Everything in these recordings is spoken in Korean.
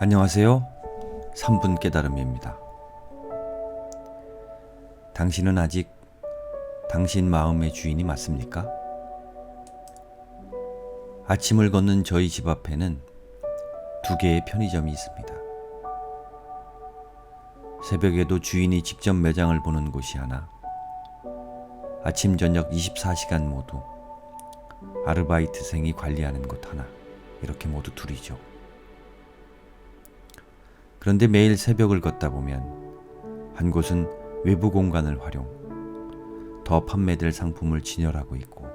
안녕하세요. 3분 깨달음입니다. 당신은 아직 당신 마음의 주인이 맞습니까? 아침을 걷는 저희 집 앞에는 2개의 편의점이 있습니다. 새벽에도 주인이 직접 매장을 보는 곳이 하나, 아침 저녁 24시간 모두 아르바이트생이 관리하는 곳 하나, 이렇게 모두 둘이죠. 그런데 매일 새벽을 걷다 보면 한 곳은 외부 공간을 활용, 더 판매될 상품을 진열하고 있고,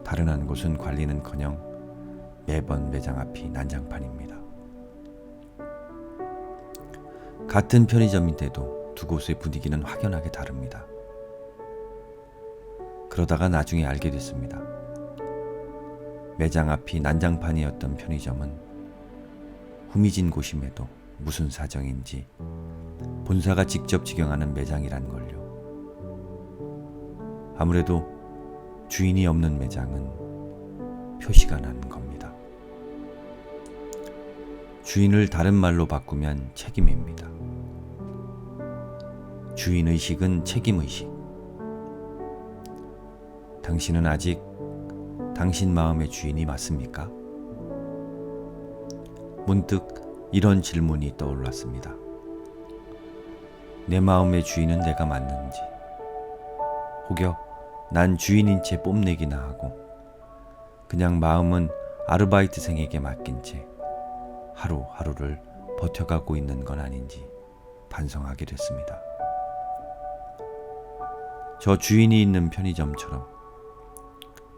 다른 한 곳은 관리는커녕 매번 매장 앞이 난장판입니다. 같은 편의점인데도 두 곳의 분위기는 확연하게 다릅니다. 그러다가 나중에 알게 됐습니다. 매장 앞이 난장판이었던 편의점은 후미진 곳임에도 무슨 사정인지 본사가 직접 직영하는 매장이란 걸요. 아무래도 주인이 없는 매장은 표시가 나는 겁니다. 주인을 다른 말로 바꾸면 책임입니다. 주인의식은 책임의식. 당신은 아직 당신 마음의 주인이 맞습니까? 문득 이런 질문이 떠올랐습니다. 내 마음의 주인은 내가 맞는지, 혹여 난 주인인 채 뽐내기나 하고 그냥 마음은 아르바이트생에게 맡긴 채 하루하루를 버텨가고 있는 건 아닌지 반성하게 됐습니다. 저 주인이 있는 편의점처럼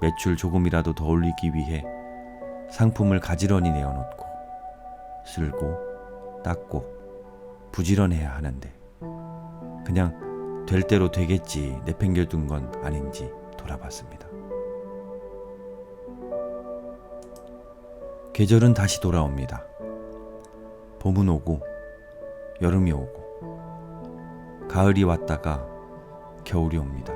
매출 조금이라도 더 올리기 위해 상품을 가지런히 내어놓고 쓸고 닦고 부지런해야 하는데 그냥 될 대로 되겠지 내팽겨둔 건 아닌지 돌아봤습니다. 계절은 다시 돌아옵니다. 봄은 오고 여름이 오고 가을이 왔다가 겨울이 옵니다.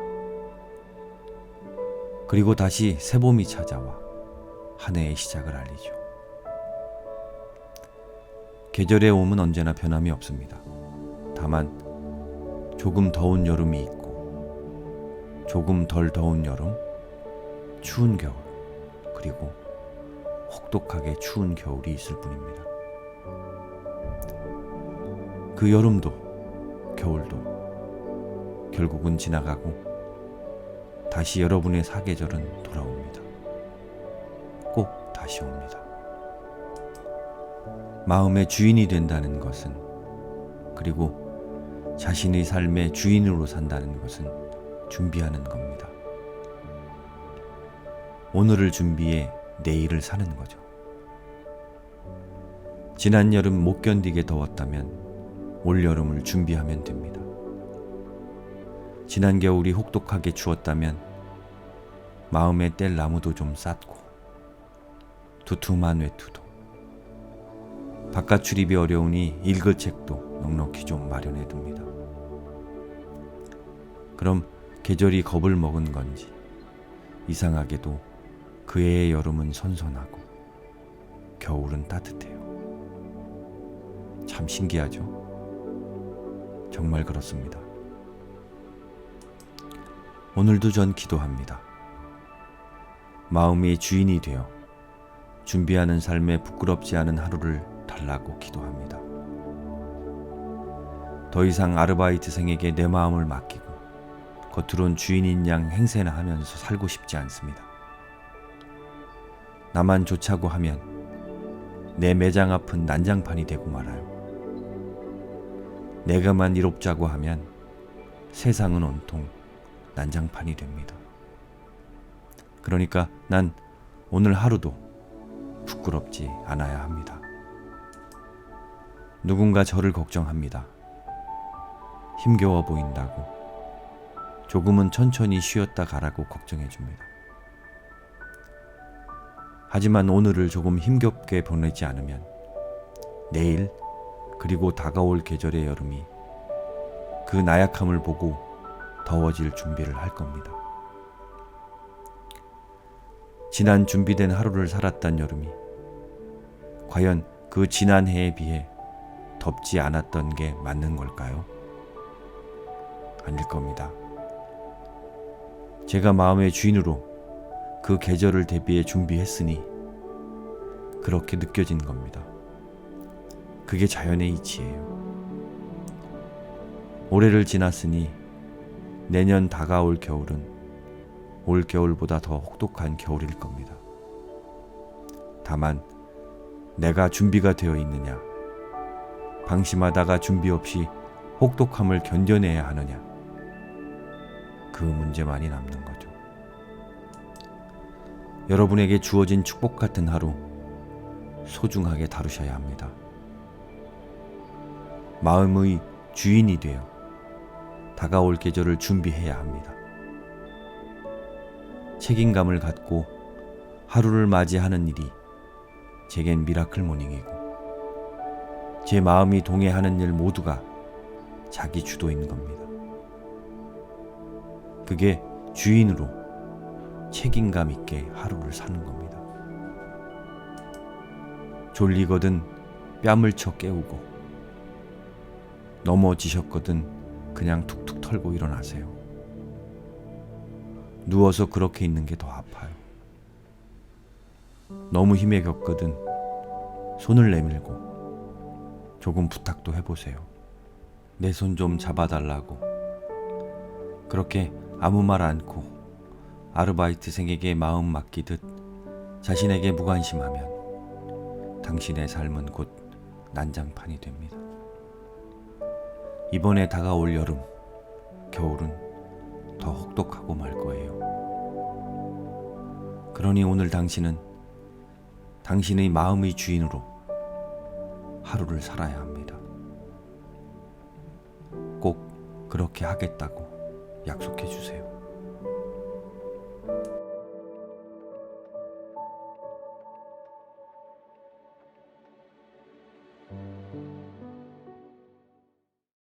그리고 다시 새봄이 찾아와 한 해의 시작을 알리죠. 계절의 오음은 언제나 변함이 없습니다. 다만 조금 더운 여름이 있고 조금 덜 더운 여름, 추운 겨울, 그리고 혹독하게 추운 겨울이 있을 뿐입니다. 그 여름도 겨울도 결국은 지나가고 다시 여러분의 사계절은 돌아옵니다. 꼭 다시 옵니다. 마음의 주인이 된다는 것은, 그리고 자신의 삶의 주인으로 산다는 것은 준비하는 겁니다. 오늘을 준비해 내일을 사는 거죠. 지난 여름 못 견디게 더웠다면 올 여름을 준비하면 됩니다. 지난 겨울이 혹독하게 추웠다면 마음에 뗄 나무도 좀 쌓고 두툼한 외투도, 바깥 출입이 어려우니 읽을 책도 넉넉히 좀 마련해 둡니다. 그럼 계절이 겁을 먹은 건지 이상하게도 그 해의 여름은 선선하고 겨울은 따뜻해요. 참 신기하죠? 정말 그렇습니다. 오늘도 전 기도합니다. 마음의 주인이 되어 준비하는 삶에 부끄럽지 않은 하루를 달라고 기도합니다. 더 이상 아르바이트생에게 내 마음을 맡기고 겉으론 주인인 양 행세나 하면서 살고 싶지 않습니다. 나만 좋자고 하면 내 매장 앞은 난장판이 되고 말아요. 내가만 이롭자고 하면 세상은 온통 난장판이 됩니다. 그러니까 난 오늘 하루도 부끄럽지 않아야 합니다. 누군가 저를 걱정합니다. 힘겨워 보인다고, 조금은 천천히 쉬었다 가라고 걱정해 줍니다. 하지만 오늘을 조금 힘겹게 보내지 않으면 내일, 그리고 다가올 계절의 여름이 그 나약함을 보고 더워질 준비를 할 겁니다. 지난 준비된 하루를 살았단 여름이 과연 그 지난 해에 비해 덥지 않았던 게 맞는 걸까요? 아닐 겁니다. 제가 마음의 주인으로 그 계절을 대비해 준비했으니 그렇게 느껴진 겁니다. 그게 자연의 이치예요. 올해를 지났으니 내년 다가올 겨울은 올 겨울보다 더 혹독한 겨울일 겁니다. 다만 내가 준비가 되어 있느냐, 방심하다가 준비 없이 혹독함을 견뎌내야 하느냐, 그 문제만이 남는 거죠. 여러분에게 주어진 축복 같은 하루 소중하게 다루셔야 합니다. 마음의 주인이 되어 다가올 계절을 준비해야 합니다. 책임감을 갖고 하루를 맞이하는 일이 제겐 미라클 모닝이고, 제 마음이 동해하는 일 모두가 자기 주도인 겁니다. 그게 주인으로 책임감 있게 하루를 사는 겁니다. 졸리거든 뺨을 쳐 깨우고, 넘어지셨거든 그냥 툭툭 털고 일어나세요. 누워서 그렇게 있는 게 더 아파요. 너무 힘에 겼거든 손을 내밀고 조금 부탁도 해보세요. 내 손 좀 잡아달라고. 그렇게 아무 말 않고 아르바이트생에게 마음 맡기듯 자신에게 무관심하면 당신의 삶은 곧 난장판이 됩니다. 이번에 다가올 여름, 겨울은 더 혹독하고 말 거예요. 그러니 오늘 당신은 당신의 마음의 주인으로 하루를 살아야 합니다. 꼭 그렇게 하겠다고 약속해 주세요.